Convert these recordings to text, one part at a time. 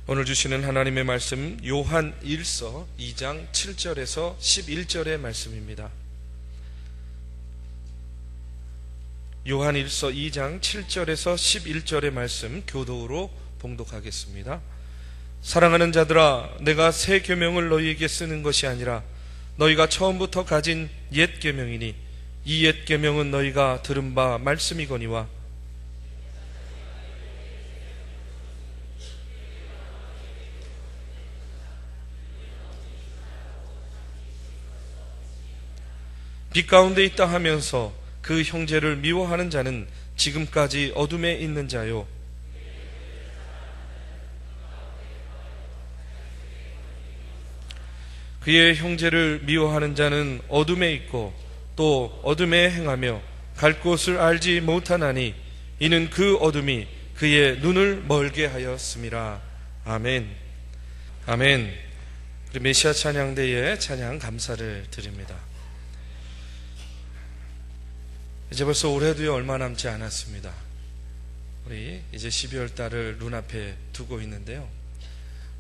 오늘 주시는 하나님의 말씀 요한 1서 2장 7절에서 11절의 말씀입니다. 요한 1서 2장 7절에서 11절의 말씀 교도로 봉독하겠습니다. 사랑하는 자들아, 내가 새 계명을 너희에게 쓰는 것이 아니라 너희가 처음부터 가진 옛 계명이니 이 옛 계명은 너희가 들은 바 말씀이거니와 빛 가운데 있다 하면서 그 형제를 미워하는 자는 지금까지 어둠에 있는 자요, 그의 형제를 미워하는 자는 어둠에 있고 또 어둠에 행하며 갈 곳을 알지 못하나니 이는 그 어둠이 그의 눈을 멀게 하였음이라. 아멘. 아멘. 우리 메시아 찬양대에 찬양 감사를 드립니다. 이제 벌써 올해도 얼마 남지 않았습니다. 우리 이제 12월 달을 눈앞에 두고 있는데요.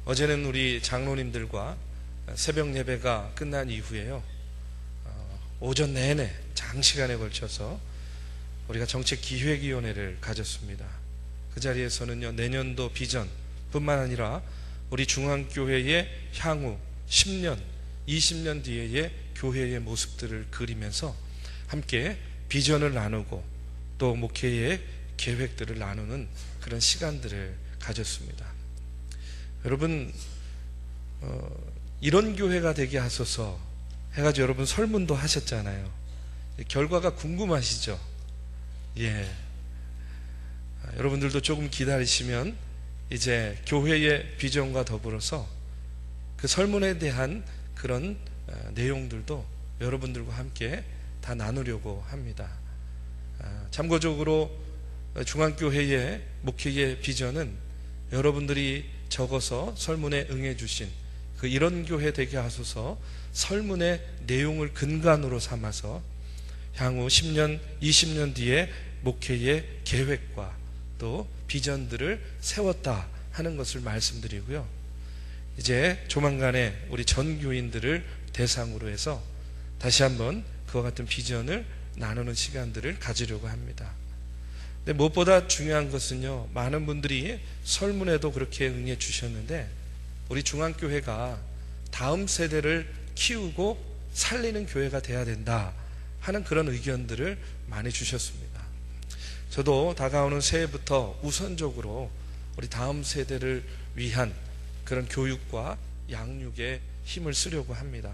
어제는 우리 장로님들과 새벽 예배가 끝난 이후에요, 오전 내내 장시간에 걸쳐서 우리가 정책기획위원회를 가졌습니다. 그 자리에서는요, 내년도 비전 뿐만 아니라 우리 중앙교회의 향후 10년, 20년 뒤의 교회의 모습들을 그리면서 함께 비전을 나누고 또 목회의 계획들을 나누는 그런 시간들을 가졌습니다. 여러분, 이런 교회가 되게 하소서 해가지고 여러분 설문도 하셨잖아요. 결과가 궁금하시죠? 예. 여러분들도 조금 기다리시면 이제 교회의 비전과 더불어서 그 설문에 대한 그런 내용들도 여러분들과 함께 다 나누려고 합니다. 참고적으로 중앙교회의 목회의 비전은 여러분들이 적어서 설문에 응해 주신 그 이런 교회 되게 하소서 설문의 내용을 근간으로 삼아서 향후 10년, 20년 뒤에 목회의 계획과 또 비전들을 세웠다 하는 것을 말씀드리고요. 이제 조만간에 우리 전교인들을 대상으로 해서 다시 한번 그와 같은 비전을 나누는 시간들을 가지려고 합니다. 근데 무엇보다 중요한 것은요, 많은 분들이 설문에도 그렇게 응해 주셨는데 우리 중앙교회가 다음 세대를 키우고 살리는 교회가 돼야 된다 하는 그런 의견들을 많이 주셨습니다. 저도 다가오는 새해부터 우선적으로 우리 다음 세대를 위한 그런 교육과 양육에 힘을 쓰려고 합니다.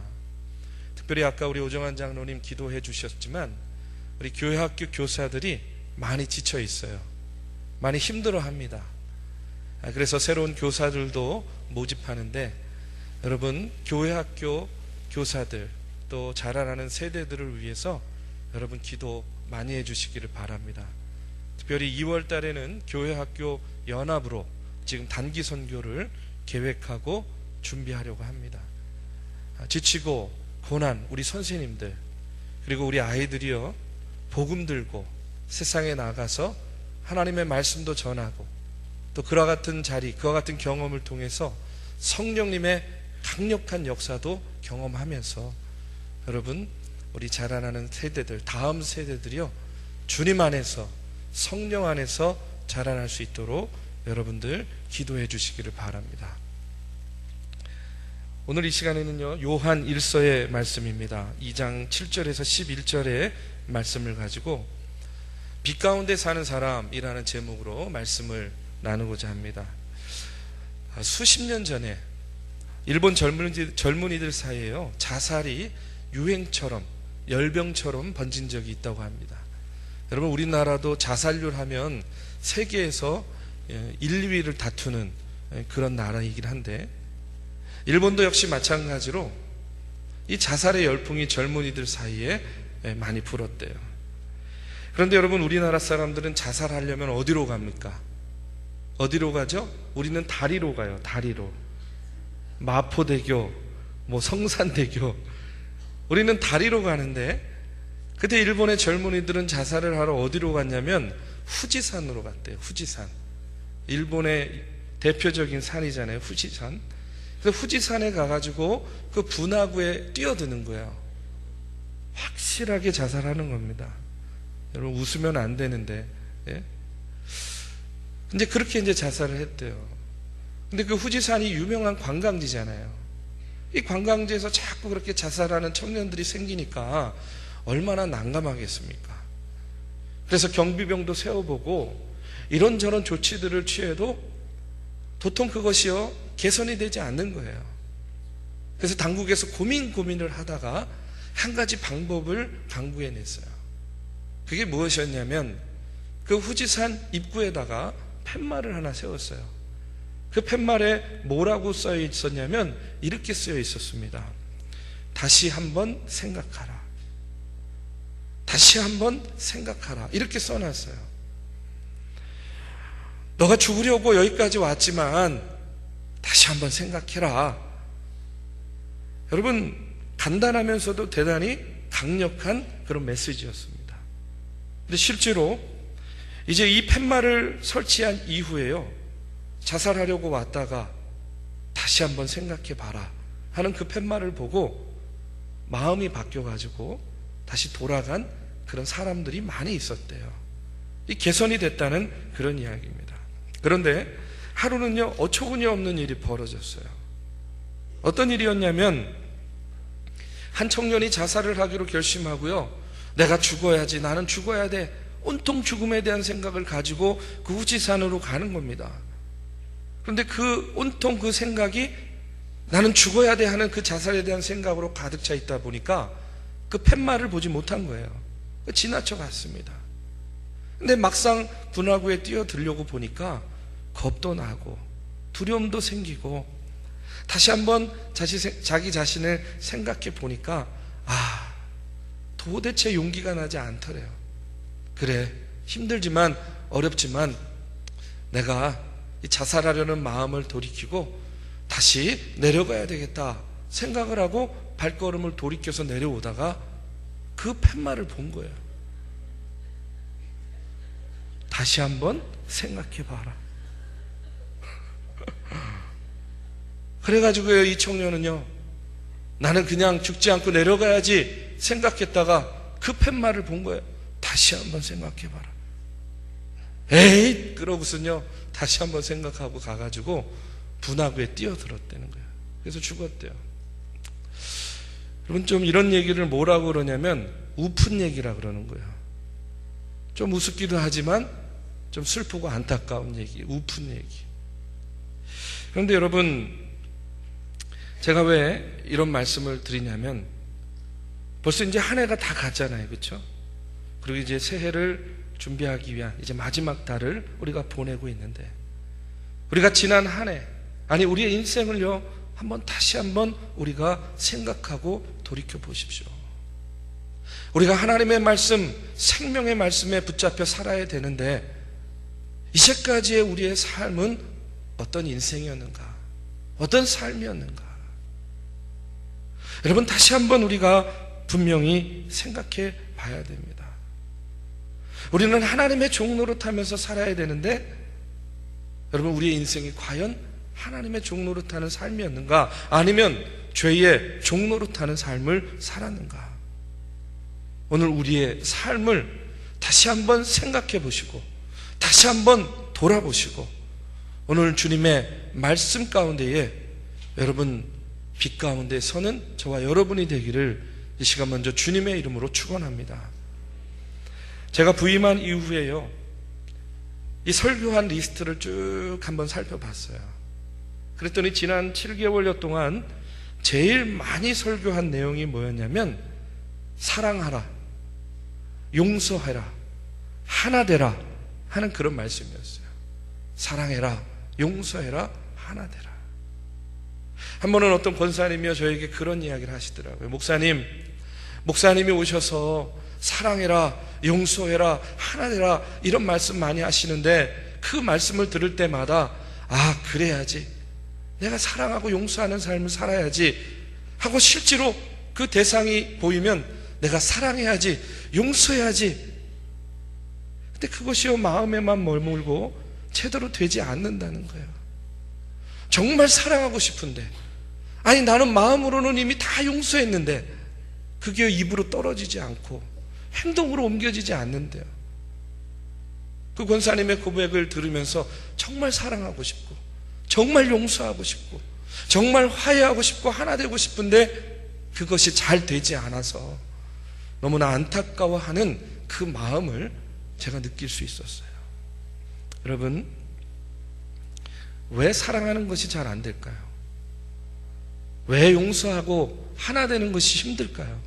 특별히 아까 우리 오정환 장로님 기도해 주셨지만 우리 교회학교 교사들이 많이 지쳐 있어요. 많이 힘들어 합니다. 그래서 새로운 교사들도 모집하는데 여러분, 교회학교 교사들 또 자라나는 세대들을 위해서 여러분 기도 많이 해주시기를 바랍니다. 특별히 2월 달에는 교회학교 연합으로 지금 단기 선교를 계획하고 준비하려고 합니다. 지치고 고난 우리 선생님들 그리고 우리 아이들이요, 복음 들고 세상에 나가서 하나님의 말씀도 전하고 또 그와 같은 자리, 그와 같은 경험을 통해서 성령님의 강력한 역사도 경험하면서 여러분, 우리 자라나는 세대들, 다음 세대들이요, 주님 안에서 성령 안에서 자라날 수 있도록 여러분들 기도해 주시기를 바랍니다. 오늘 이 시간에는요, 요한 1서의 말씀입니다. 2장 7절에서 11절의 말씀을 가지고 빛 가운데 사는 사람이라는 제목으로 말씀을 나누고자 합니다. 수십 년 전에 일본 젊은이들 사이에요, 자살이 유행처럼 열병처럼 번진 적이 있다고 합니다. 여러분, 우리나라도 자살률 하면 세계에서 1, 2위를 다투는 그런 나라이긴 한데 일본도 역시 마찬가지로 이 자살의 열풍이 젊은이들 사이에 많이 불었대요. 그런데 여러분, 우리나라 사람들은 자살하려면 어디로 갑니까? 어디로 가죠? 우리는 다리로 가요. 다리로. 마포대교, 성산대교, 우리는 다리로 가는데 그때 일본의 젊은이들은 자살을 하러 어디로 갔냐면 후지산으로 갔대요. 후지산. 일본의 대표적인 산이잖아요. 후지산. 그래서 후지산에 가가지고 그 분화구에 뛰어드는 거예요. 확실하게 자살하는 겁니다. 여러분 웃으면 안 되는데, 예? 근데 그렇게 이제 자살을 했대요. 근데 그 후지산이 유명한 관광지잖아요. 이 관광지에서 자꾸 그렇게 자살하는 청년들이 생기니까 얼마나 난감하겠습니까? 그래서 경비병도 세워보고 이런저런 조치들을 취해도 도통 그것이요 개선이 되지 않는 거예요. 그래서 당국에서 고민을 하다가 한 가지 방법을 강구해냈어요. 그게 무엇이었냐면 그 후지산 입구에다가 팻말을 하나 세웠어요. 그 팻말에 뭐라고 써 있었냐면 이렇게 쓰여 있었습니다. 다시 한번 생각하라. 다시 한번 생각하라. 이렇게 써놨어요. 너가 죽으려고 여기까지 왔지만 다시 한번 생각해라. 여러분 간단하면서도 대단히 강력한 그런 메시지였습니다. 근데 실제로 이제 이 팻말을 설치한 이후에요, 자살하려고 왔다가 다시 한번 생각해 봐라 하는 그 팻말을 보고 마음이 바뀌어가지고 다시 돌아간 그런 사람들이 많이 있었대요. 이 개선이 됐다는 그런 이야기입니다. 그런데 하루는요 어처구니 없는 일이 벌어졌어요. 어떤 일이었냐면 한 청년이 자살을 하기로 결심하고요, 내가 죽어야지, 나는 죽어야 돼, 온통 죽음에 대한 생각을 가지고 그 후지산으로 가는 겁니다. 그런데 그 온통 그 생각이 나는 죽어야 돼 하는 그 자살에 대한 생각으로 가득 차 있다 보니까 그 팻말을 보지 못한 거예요. 지나쳐 갔습니다. 근데 막상 분화구에 뛰어들려고 보니까 겁도 나고 두려움도 생기고 다시 한번 자기 자신을 생각해 보니까 도대체 용기가 나지 않더래요. 그래, 힘들지만 어렵지만 내가 이 자살하려는 마음을 돌이키고 다시 내려가야 되겠다 생각을 하고 발걸음을 돌이켜서 내려오다가 그 팻말을 본 거예요. 다시 한번 생각해 봐라. 그래가지고요, 이 청년은요, 나는 그냥 죽지 않고 내려가야지 생각했다가 그 팻말을 본 거예요. 다시 한번 생각해 봐라. 에이, 그러고선요 다시 한번 생각하고 가가지고 분화구에 뛰어들었다는 거예요. 그래서 죽었대요. 여러분 좀 이런 얘기를 뭐라고 그러냐면 우픈 얘기라 그러는 거예요. 좀 우습기도 하지만 좀 슬프고 안타까운 얘기, 우픈 얘기. 그런데 여러분 제가 왜 이런 말씀을 드리냐면 벌써 이제 한 해가 다 갔잖아요, 그렇죠? 그리고 이제 새해를 준비하기 위한 이제 마지막 달을 우리가 보내고 있는데 우리가 지난 한 해, 아니 우리의 인생을요 다시 한번 우리가 생각하고 돌이켜 보십시오. 우리가 하나님의 말씀, 생명의 말씀에 붙잡혀 살아야 되는데 이제까지의 우리의 삶은 어떤 인생이었는가, 어떤 삶이었는가. 여러분 다시 한번 우리가 분명히 생각해 봐야 됩니다. 우리는 하나님의 종노릇하면서 살아야 되는데 여러분 우리의 인생이 과연 하나님의 종노릇하는 삶이었는가, 아니면 죄의 종노릇하는 삶을 살았는가. 오늘 우리의 삶을 다시 한번 생각해 보시고 다시 한번 돌아보시고 오늘 주님의 말씀 가운데에 여러분 빛 가운데 서는 저와 여러분이 되기를 이 시간 먼저 주님의 이름으로 축원합니다. 제가 부임한 이후에요, 이 설교한 리스트를 쭉 한번 살펴봤어요. 그랬더니 지난 7개월여 동안 제일 많이 설교한 내용이 뭐였냐면 사랑하라, 용서해라, 하나 되라 하는 그런 말씀이었어요. 사랑해라, 용서해라, 하나 되라. 한 번은 어떤 권사님이요 저에게 그런 이야기를 하시더라고요. 목사님이 오셔서 사랑해라, 용서해라, 하나 되라 이런 말씀 많이 하시는데 그 말씀을 들을 때마다 그래야지, 내가 사랑하고 용서하는 삶을 살아야지 하고 실제로 그 대상이 보이면 내가 사랑해야지, 용서해야지. 근데 그것이요 마음에만 머물고 제대로 되지 않는다는 거예요. 정말 사랑하고 싶은데, 아니 나는 마음으로는 이미 다 용서했는데 그게 입으로 떨어지지 않고 행동으로 옮겨지지 않는데요. 그 권사님의 고백을 들으면서 정말 사랑하고 싶고 정말 용서하고 싶고 정말 화해하고 싶고 하나 되고 싶은데 그것이 잘 되지 않아서 너무나 안타까워하는 그 마음을 제가 느낄 수 있었어요. 여러분, 왜 사랑하는 것이 잘 안 될까요? 왜 용서하고 하나 되는 것이 힘들까요?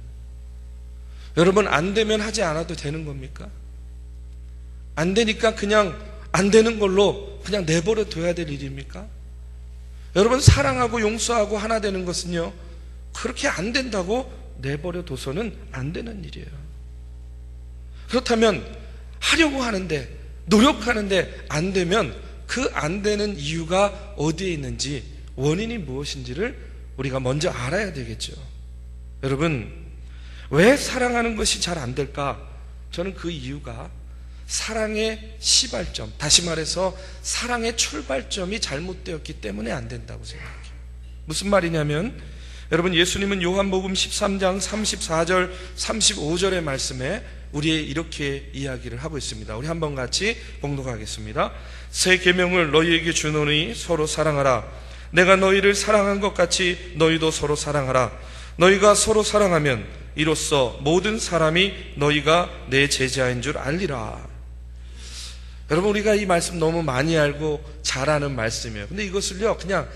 여러분, 안 되면 하지 않아도 되는 겁니까? 안 되니까 그냥 안 되는 걸로 그냥 내버려 둬야 될 일입니까? 여러분, 사랑하고 용서하고 하나 되는 것은요, 그렇게 안 된다고 내버려 둬서는 안 되는 일이에요. 그렇다면 하려고 하는데, 노력하는데 안 되면 그 안 되는 이유가 어디에 있는지, 원인이 무엇인지를 우리가 먼저 알아야 되겠죠. 여러분, 왜 사랑하는 것이 잘 안 될까? 저는 그 이유가 사랑의 시발점, 다시 말해서 사랑의 출발점이 잘못되었기 때문에 안 된다고 생각해요. 무슨 말이냐면, 여러분, 예수님은 요한복음 13장 34절 35절의 말씀에 우리의 이렇게 이야기를 하고 있습니다. 우리 한번 같이 봉독하겠습니다. 새 계명을 너희에게 주노니 서로 사랑하라. 내가 너희를 사랑한 것 같이 너희도 서로 사랑하라. 너희가 서로 사랑하면 이로써 모든 사람이 너희가 내 제자인 줄 알리라. 여러분, 우리가 이 말씀 너무 많이 알고 잘 아는 말씀이에요. 근데 이것을요, 그냥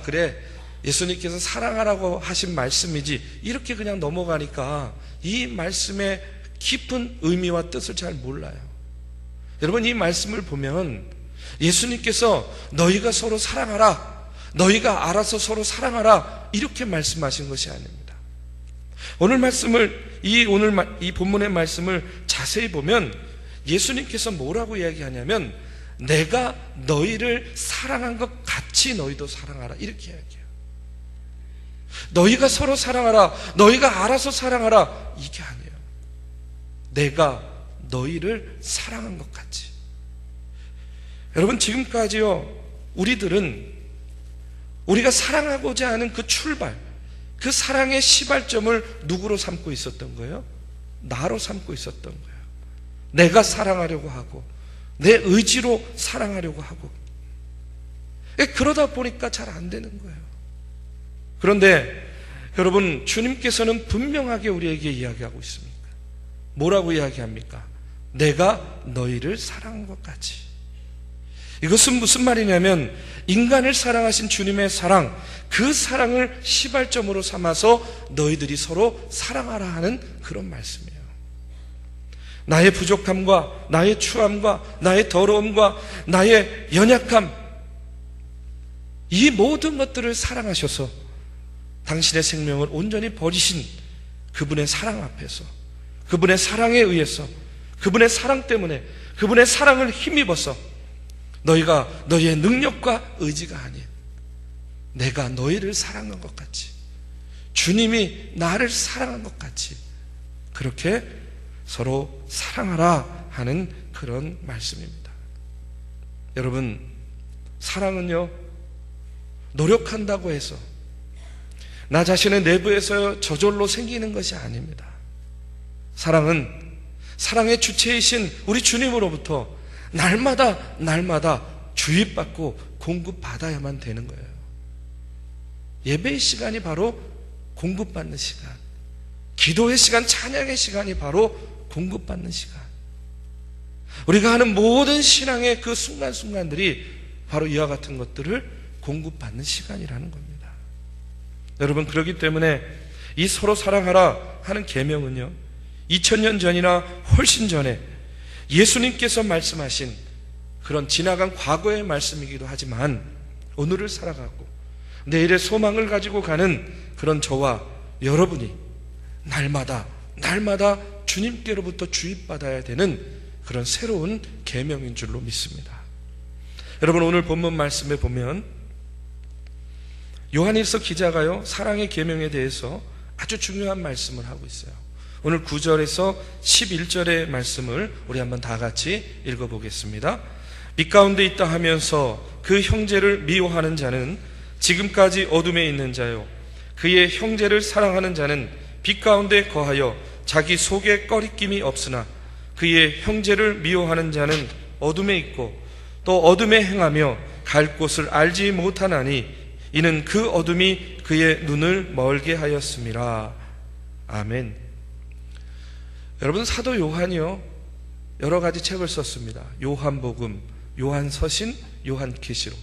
그래, 예수님께서 사랑하라고 하신 말씀이지, 이렇게 그냥 넘어가니까 이 말씀의 깊은 의미와 뜻을 잘 몰라요. 여러분, 이 말씀을 보면 예수님께서 너희가 서로 사랑하라, 너희가 알아서 서로 사랑하라, 이렇게 말씀하신 것이 아닙니다. 오늘 말씀을, 이 본문의 말씀을 자세히 보면 예수님께서 뭐라고 이야기하냐면, 내가 너희를 사랑한 것 같이 너희도 사랑하라, 이렇게 이야기해요. 너희가 서로 사랑하라, 너희가 알아서 사랑하라, 이게 아니에요. 내가 너희를 사랑한 것 같이. 여러분, 지금까지요, 우리들은 우리가 사랑하고자 하는 그 출발, 그 사랑의 시발점을 누구로 삼고 있었던 거예요? 나로 삼고 있었던 거예요. 내가 사랑하려고 하고 내 의지로 사랑하려고 하고, 그러다 보니까 잘 안 되는 거예요. 그런데 여러분, 주님께서는 분명하게 우리에게 이야기하고 있습니다. 뭐라고 이야기합니까? 내가 너희를 사랑한 것 같이. 이것은 무슨 말이냐면, 인간을 사랑하신 주님의 사랑, 그 사랑을 시발점으로 삼아서 너희들이 서로 사랑하라 하는 그런 말씀이에요. 나의 부족함과 나의 추함과 나의 더러움과 나의 연약함, 이 모든 것들을 사랑하셔서 당신의 생명을 온전히 버리신 그분의 사랑 앞에서, 그분의 사랑에 의해서, 그분의 사랑 때문에, 그분의 사랑을 힘입어서 너희가 너희의 능력과 의지가 아닌 내가 너희를 사랑한 것 같이, 주님이 나를 사랑한 것 같이 그렇게 서로 사랑하라 하는 그런 말씀입니다. 여러분, 사랑은요, 노력한다고 해서 나 자신의 내부에서 저절로 생기는 것이 아닙니다. 사랑은 사랑의 주체이신 우리 주님으로부터 날마다 주입받고 공급받아야만 되는 거예요. 예배의 시간이 바로 공급받는 시간, 기도의 시간, 찬양의 시간이 바로 공급받는 시간. 우리가 하는 모든 신앙의 그 순간순간들이 바로 이와 같은 것들을 공급받는 시간이라는 겁니다. 여러분, 그렇기 때문에 이 서로 사랑하라 하는 계명은요, 2000년 전이나 훨씬 전에 예수님께서 말씀하신 그런 지나간 과거의 말씀이기도 하지만, 오늘을 살아가고 내일의 소망을 가지고 가는 그런 저와 여러분이 날마다 주님께로부터 주입받아야 되는 그런 새로운 계명인 줄로 믿습니다. 여러분, 오늘 본문 말씀에 보면 요한일서 기자가요, 사랑의 계명에 대해서 아주 중요한 말씀을 하고 있어요. 오늘 9절에서 11절의 말씀을 우리 한번 다 같이 읽어보겠습니다. 빛 가운데 있다 하면서 그 형제를 미워하는 자는 지금까지 어둠에 있는 자요, 그의 형제를 사랑하는 자는 빛 가운데 거하여 자기 속에 꺼리낌이 없으나 그의 형제를 미워하는 자는 어둠에 있고 또 어둠에 행하며 갈 곳을 알지 못하나니 이는 그 어둠이 그의 눈을 멀게 하였음이라. 아멘. 여러분, 사도 요한이요, 여러 가지 책을 썼습니다. 요한복음, 요한서신, 요한계시록.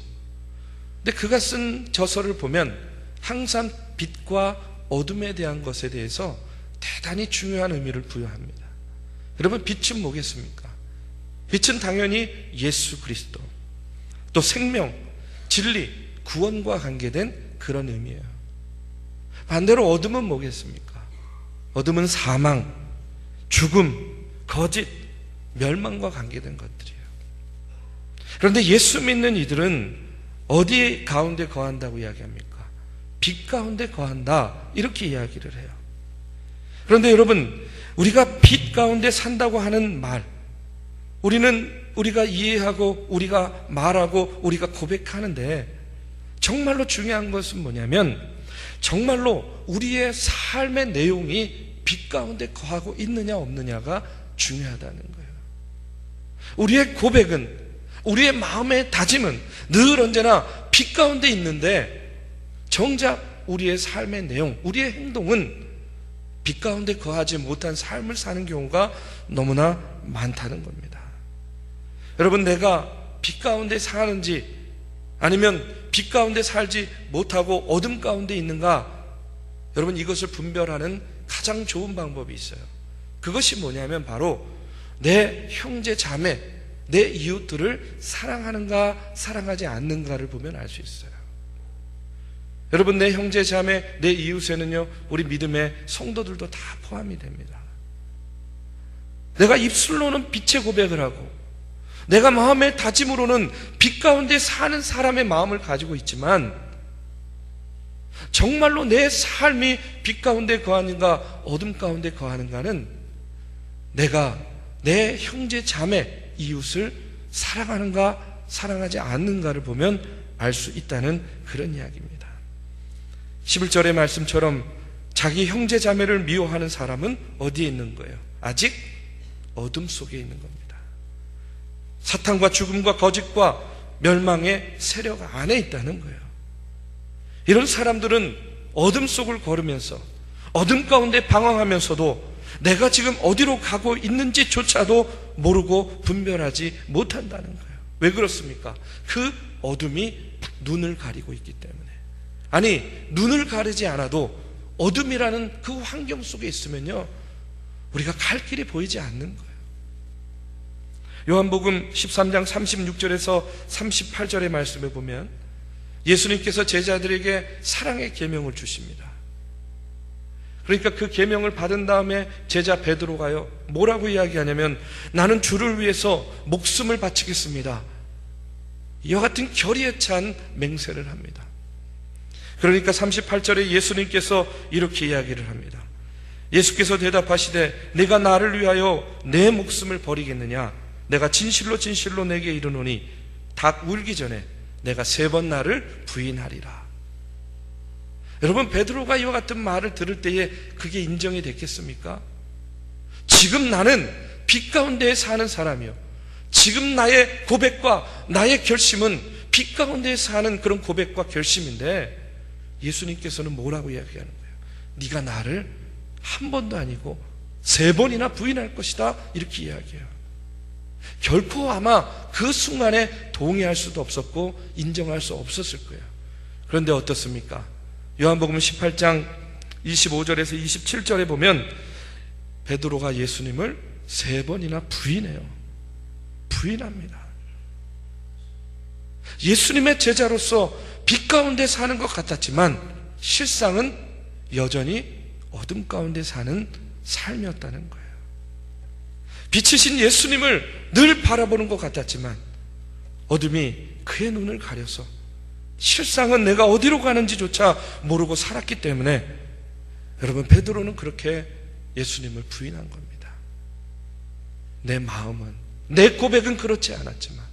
근데 그가 쓴 저서를 보면 항상 빛과 어둠에 대한 것에 대해서 대단히 중요한 의미를 부여합니다. 여러분, 빛은 뭐겠습니까? 빛은 당연히 예수 그리스도, 또 생명, 진리, 구원과 관계된 그런 의미예요. 반대로 어둠은 뭐겠습니까? 어둠은 사망, 죽음, 거짓, 멸망과 관계된 것들이에요. 그런데 예수 믿는 이들은 어디 가운데 거한다고 이야기합니까? 빛 가운데 거한다, 이렇게 이야기를 해요. 그런데 여러분, 우리가 빛 가운데 산다고 하는 말, 우리가 이해하고 우리가 말하고 우리가 고백하는데 정말로 중요한 것은 뭐냐면 정말로 우리의 삶의 내용이 빛 가운데 거하고 있느냐 없느냐가 중요하다는 거예요. 우리의 고백은, 우리의 마음의 다짐은 늘 언제나 빛 가운데 있는데 정작 우리의 삶의 내용, 우리의 행동은 빛 가운데 거하지 못한 삶을 사는 경우가 너무나 많다는 겁니다. 여러분, 내가 빛 가운데 사는지 아니면 빛 가운데 살지 못하고 어둠 가운데 있는가, 여러분, 이것을 분별하는 가장 좋은 방법이 있어요. 그것이 뭐냐면 바로 내 형제 자매, 내 이웃들을 사랑하는가 사랑하지 않는가를 보면 알 수 있어요. 여러분, 내 형제 자매, 내 이웃에는요, 우리 믿음의 성도들도 다 포함이 됩니다. 내가 입술로는 빛의 고백을 하고 내가 마음의 다짐으로는 빛 가운데 사는 사람의 마음을 가지고 있지만 정말로 내 삶이 빛 가운데 거하는가 어둠 가운데 거하는가는 내가 내 형제 자매 이웃을 사랑하는가 사랑하지 않는가를 보면 알 수 있다는 그런 이야기입니다. 11절의 말씀처럼 자기 형제 자매를 미워하는 사람은 어디에 있는 거예요? 아직 어둠 속에 있는 겁니다. 사탄과 죽음과 거짓과 멸망의 세력 안에 있다는 거예요. 이런 사람들은 어둠 속을 걸으면서 어둠 가운데 방황하면서도 내가 지금 어디로 가고 있는지조차도 모르고 분별하지 못한다는 거예요. 왜 그렇습니까? 그 어둠이 눈을 가리고 있기 때문에. 아니, 눈을 가리지 않아도 어둠이라는 그 환경 속에 있으면요, 우리가 갈 길이 보이지 않는 거예요. 요한복음 13장 36절에서 38절의 말씀에 보면 예수님께서 제자들에게 사랑의 계명을 주십니다. 그러니까 그 계명을 받은 다음에 제자 베드로가요, 뭐라고 이야기하냐면 나는 주를 위해서 목숨을 바치겠습니다, 이와 같은 결의에 찬 맹세를 합니다. 그러니까 38절에 예수님께서 이렇게 이야기를 합니다. 예수께서 대답하시되 내가 나를 위하여 내 목숨을 버리겠느냐? 내가 진실로 진실로 내게 이르노니 닭 울기 전에 내가 3번 나를 부인하리라. 여러분, 베드로가 이와 같은 말을 들을 때에 그게 인정이 됐겠습니까? 지금 나는 빛 가운데 사는 사람이요, 지금 나의 고백과 나의 결심은 빛 가운데 사는 그런 고백과 결심인데 예수님께서는 뭐라고 이야기하는 거예요? 네가 나를 한 번도 아니고 3번이나 부인할 것이다, 이렇게 이야기해요. 결코 아마 그 순간에 동의할 수도 없었고 인정할 수 없었을 거예요. 그런데 어떻습니까? 요한복음 18장 25절에서 27절에 보면 베드로가 예수님을 3번이나 부인해요. 부인합니다. 예수님의 제자로서 빛 가운데 사는 것 같았지만 실상은 여전히 어둠 가운데 사는 삶이었다는 거예요. 빛이신 예수님을 늘 바라보는 것 같았지만 어둠이 그의 눈을 가려서 실상은 내가 어디로 가는지조차 모르고 살았기 때문에 여러분, 베드로는 그렇게 예수님을 부인한 겁니다. 내 마음은, 내 고백은 그렇지 않았지만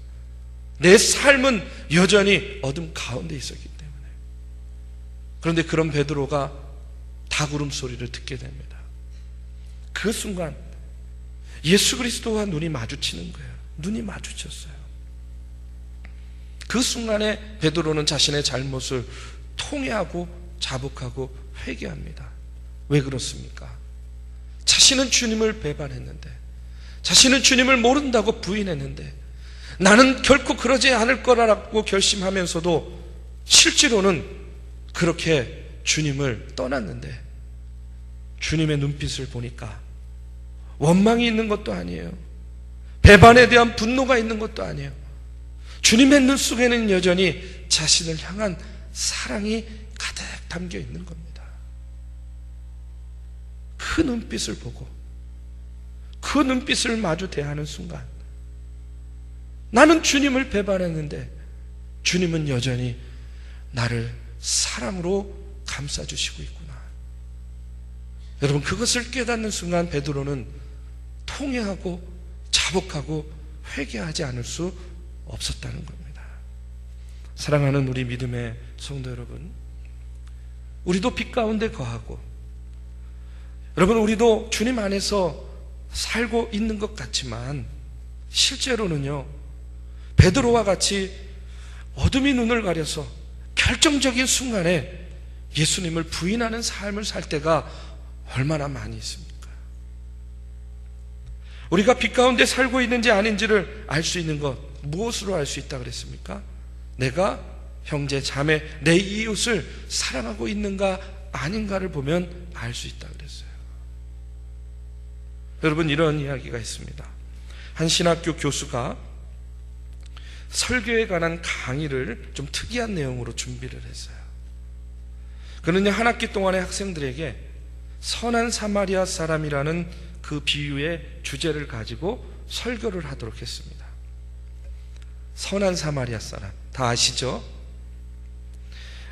내 삶은 여전히 어둠 가운데 있었기 때문에. 그런데 그런 베드로가 닭울음 소리를 듣게 됩니다. 그 순간 예수 그리스도와 눈이 마주치는 거예요. 눈이 마주쳤어요. 그 순간에 베드로는 자신의 잘못을 통회하고 자복하고 회개합니다. 왜 그렇습니까? 자신은 주님을 배반했는데, 자신은 주님을 모른다고 부인했는데, 나는 결코 그러지 않을 거라고 결심하면서도 실제로는 그렇게 주님을 떠났는데, 주님의 눈빛을 보니까 원망이 있는 것도 아니에요. 배반에 대한 분노가 있는 것도 아니에요. 주님의 눈 속에는 여전히 자신을 향한 사랑이 가득 담겨 있는 겁니다. 그 눈빛을 보고 그 눈빛을 마주 대하는 순간, 나는 주님을 배반했는데 주님은 여전히 나를 사랑으로 감싸주시고 있구나. 여러분, 그것을 깨닫는 순간 베드로는 통회하고 자복하고 회개하지 않을 수 없었다는 겁니다. 사랑하는 우리 믿음의 성도 여러분, 우리도 빛 가운데 거하고, 여러분, 우리도 주님 안에서 살고 있는 것 같지만 실제로는요, 베드로와 같이 어둠이 눈을 가려서 결정적인 순간에 예수님을 부인하는 삶을 살 때가 얼마나 많이 있습니까? 우리가 빛 가운데 살고 있는지 아닌지를 알 수 있는 것, 무엇으로 알 수 있다 그랬습니까? 내가 형제, 자매, 내 이웃을 사랑하고 있는가 아닌가를 보면 알 수 있다 그랬어요. 여러분, 이런 이야기가 있습니다. 한 신학교 교수가 설교에 관한 강의를 좀 특이한 내용으로 준비를 했어요. 그는요, 한 학기 동안의 학생들에게 선한 사마리아 사람이라는 그 비유의 주제를 가지고 설교를 하도록 했습니다. 선한 사마리아 사람, 다 아시죠?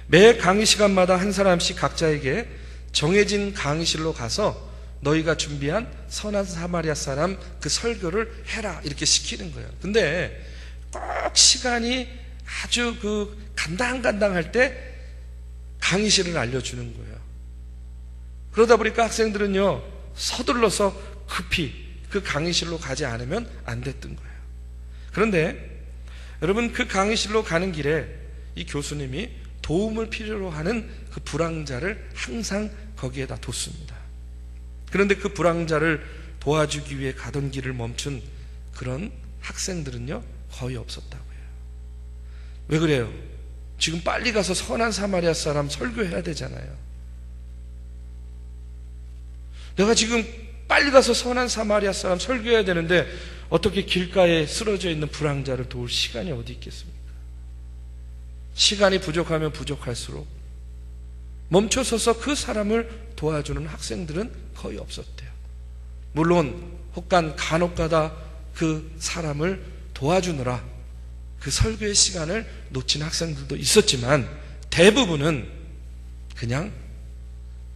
매 강의 시간마다 한 사람씩 각자에게 정해진 강의실로 가서 너희가 준비한 선한 사마리아 사람 그 설교를 해라, 이렇게 시키는 거예요. 근데 꼭 시간이 아주 간당간당할 때 강의실을 알려주는 거예요. 그러다 보니까 학생들은요, 서둘러서 급히 그 강의실로 가지 않으면 안 됐던 거예요. 그런데 여러분, 그 강의실로 가는 길에 이 교수님이 도움을 필요로 하는 그 불황자를 항상 거기에다 뒀습니다. 그런데 그 불황자를 도와주기 위해 가던 길을 멈춘 그런 학생들은요, 거의 없었다고 해요. 왜 그래요? 지금 빨리 가서 선한 사마리아 사람 설교해야 되잖아요. 내가 지금 빨리 가서 선한 사마리아 사람 설교해야 되는데 어떻게 길가에 쓰러져 있는 불황자를 도울 시간이 어디 있겠습니까? 시간이 부족하면 부족할수록 멈춰서서 그 사람을 도와주는 학생들은 거의 없었대요. 물론 혹간 간혹가다 그 사람을 도와주느라 그 설교의 시간을 놓친 학생들도 있었지만 대부분은 그냥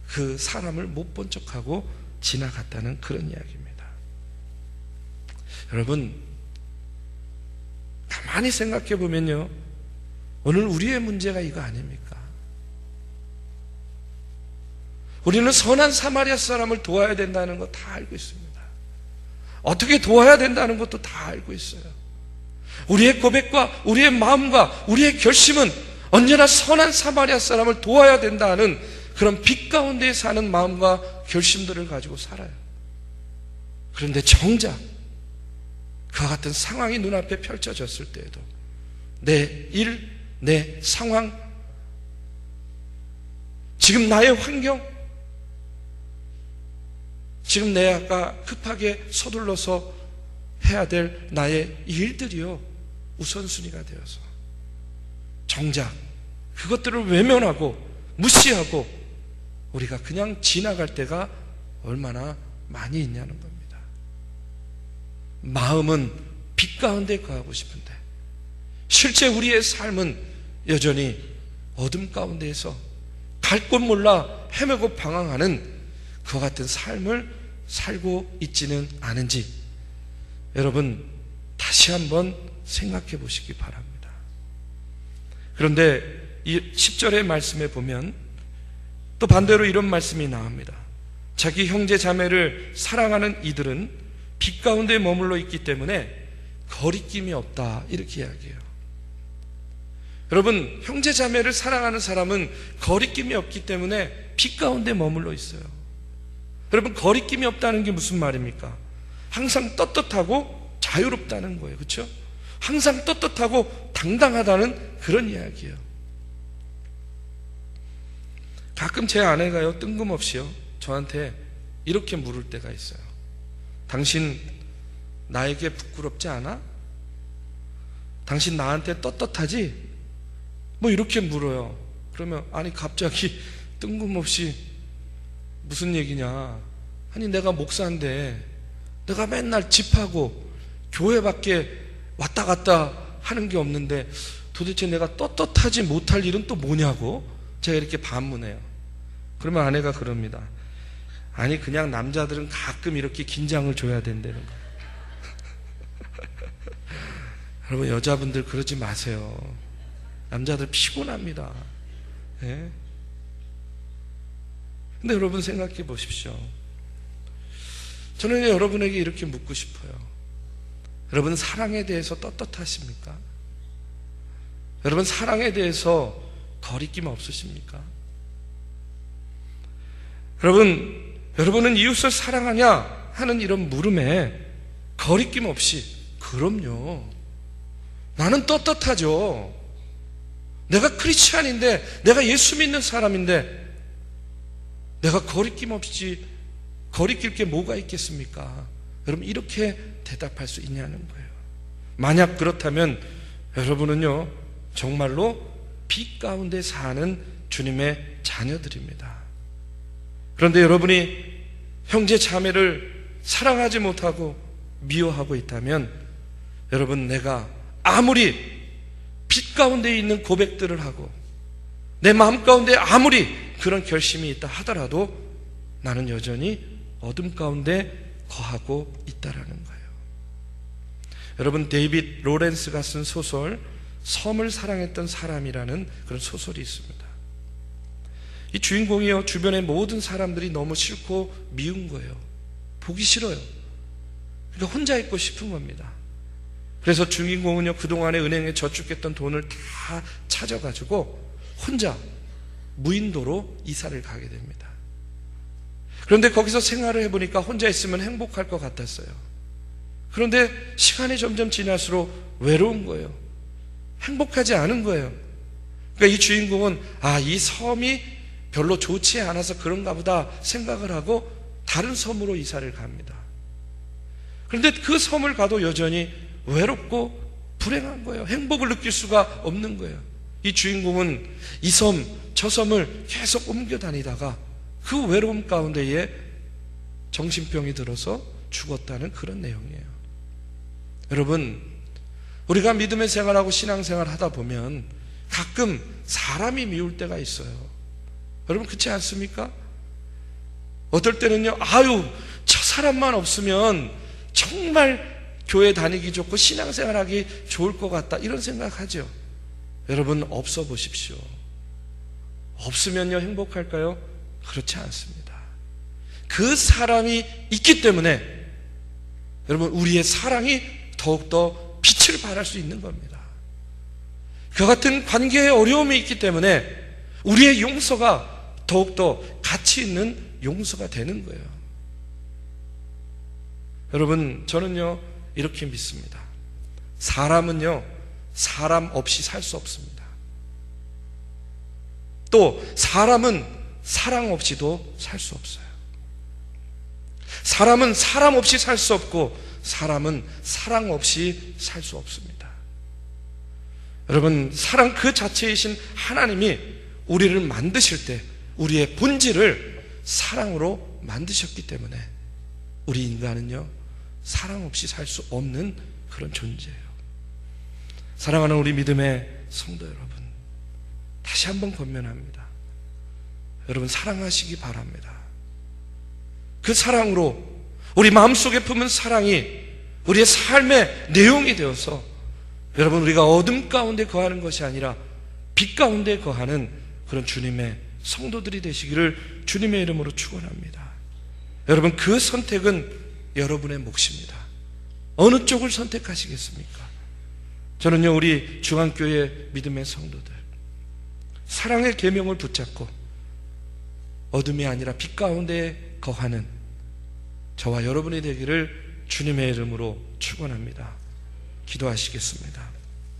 그 사람을 못 본 척하고 지나갔다는 그런 이야기입니다. 여러분, 가만히 생각해 보면요, 오늘 우리의 문제가 이거 아닙니까? 우리는 선한 사마리아 사람을 도와야 된다는 거 다 알고 있습니다. 어떻게 도와야 된다는 것도 다 알고 있어요. 우리의 고백과 우리의 마음과 우리의 결심은 언제나 선한 사마리아 사람을 도와야 된다는 그런 빛 가운데 사는 마음과 결심들을 가지고 살아요. 그런데 정작 그와 같은 상황이 눈앞에 펼쳐졌을 때에도 내 일, 내 상황, 지금 나의 환경, 지금 내가 급하게 서둘러서 해야 될 나의 일들이요, 우선순위가 되어서 정작 그것들을 외면하고 무시하고 우리가 그냥 지나갈 때가 얼마나 많이 있냐는 겁니다. 마음은 빛 가운데 거하고 싶은데 실제 우리의 삶은 여전히 어둠 가운데에서 갈 곳 몰라 헤매고 방황하는 그와 같은 삶을 살고 있지는 않은지 여러분 다시 한번 생각해 보시기 바랍니다. 그런데 이 10절의 말씀에 보면 또 반대로 이런 말씀이 나옵니다. 자기 형제 자매를 사랑하는 이들은 빛 가운데 머물러 있기 때문에 거리낌이 없다, 이렇게 이야기해요. 여러분, 형제 자매를 사랑하는 사람은 거리낌이 없기 때문에 빛 가운데 머물러 있어요. 여러분, 거리낌이 없다는 게 무슨 말입니까? 항상 떳떳하고 자유롭다는 거예요. 그렇죠? 항상 떳떳하고 당당하다는 그런 이야기예요. 가끔 제 아내가요, 뜬금없이요, 저한테 이렇게 물을 때가 있어요. 당신 나에게 부끄럽지 않아? 당신 나한테 떳떳하지? 뭐 이렇게 물어요. 그러면 아니 갑자기 뜬금없이 무슨 얘기냐? 아니 내가 목사인데 내가 맨날 집하고 교회 밖에 왔다 갔다 하는 게 없는데 도대체 내가 떳떳하지 못할 일은 또 뭐냐고 제가 이렇게 반문해요. 그러면 아내가 그럽니다. 아니 그냥 남자들은 가끔 이렇게 긴장을 줘야 된다는 거예요. 여러분, 여자분들 그러지 마세요. 남자들 피곤합니다. 예? 근데 여러분 생각해 보십시오. 저는 여러분에게 이렇게 묻고 싶어요. 여러분, 사랑에 대해서 떳떳하십니까? 여러분, 사랑에 대해서 거리낌 없으십니까? 여러분은 이웃을 사랑하냐 하는 이런 물음에 거리낌 없이 그럼요, 나는 떳떳하죠. 내가 크리스찬인데, 내가 예수 믿는 사람인데 내가 거리낌 없이 거리낄 게 뭐가 있겠습니까? 여러분, 이렇게 대답할 수 있냐는 거예요. 만약 그렇다면 여러분은요, 정말로 빛 가운데 사는 주님의 자녀들입니다. 그런데 여러분이 형제 자매를 사랑하지 못하고 미워하고 있다면, 여러분, 내가 아무리 빛 가운데 있는 고백들을 하고 내 마음 가운데 아무리 그런 결심이 있다 하더라도 나는 여전히 어둠 가운데 거하고 있다라는 거예요. 여러분, 데이빗 로렌스가 쓴 소설 섬을 사랑했던 사람이라는 그런 소설이 있습니다. 이 주인공이요, 주변의 모든 사람들이 너무 싫고 미운 거예요. 보기 싫어요. 그러니까 혼자 있고 싶은 겁니다. 그래서 주인공은요, 그동안에 은행에 저축했던 돈을 다 찾아가지고 혼자 무인도로 이사를 가게 됩니다. 그런데 거기서 생활을 해보니까 혼자 있으면 행복할 것 같았어요. 그런데 시간이 점점 지날수록 외로운 거예요. 행복하지 않은 거예요. 그러니까 이 주인공은 이 섬이 별로 좋지 않아서 그런가 보다 생각을 하고 다른 섬으로 이사를 갑니다. 그런데 그 섬을 가도 여전히 외롭고 불행한 거예요. 행복을 느낄 수가 없는 거예요. 이 주인공은 이 섬, 저 섬을 계속 옮겨 다니다가 그 외로움 가운데에 정신병이 들어서 죽었다는 그런 내용이에요. 여러분, 우리가 믿음의 생활하고 신앙생활 하다 보면 가끔 사람이 미울 때가 있어요. 여러분, 그렇지 않습니까? 어떨 때는요, 저 사람만 없으면 정말 교회 다니기 좋고 신앙생활하기 좋을 것 같다, 이런 생각하죠. 여러분, 없어 보십시오. 없으면요, 행복할까요? 그렇지 않습니다. 그 사람이 있기 때문에 여러분, 우리의 사랑이 더욱더 빛을 발할 수 있는 겁니다. 그 같은 관계에 어려움이 있기 때문에 우리의 용서가 더욱더 가치 있는 용서가 되는 거예요. 여러분, 저는요, 이렇게 믿습니다. 사람은요, 사람 없이 살 수 없습니다. 또 사람은 사랑 없이도 살 수 없어요. 사람은 사람 없이 살 수 없고 사람은 사랑 없이 살 수 없습니다. 여러분, 사랑 그 자체이신 하나님이 우리를 만드실 때 우리의 본질을 사랑으로 만드셨기 때문에 우리 인간은요, 사랑 없이 살 수 없는 그런 존재예요. 사랑하는 우리 믿음의 성도 여러분, 다시 한번 권면합니다. 여러분, 사랑하시기 바랍니다. 그 사랑으로 우리 마음속에 품은 사랑이 우리의 삶의 내용이 되어서 여러분, 우리가 어둠 가운데 거하는 것이 아니라 빛 가운데 거하는 그런 주님의 성도들이 되시기를 주님의 이름으로 축원합니다. 여러분, 그 선택은 여러분의 몫입니다. 어느 쪽을 선택하시겠습니까? 저는요, 우리 중앙교회 믿음의 성도들, 사랑의 계명을 붙잡고 어둠이 아니라 빛 가운데 거하는 저와 여러분이 되기를 주님의 이름으로 축원합니다. 기도하시겠습니다.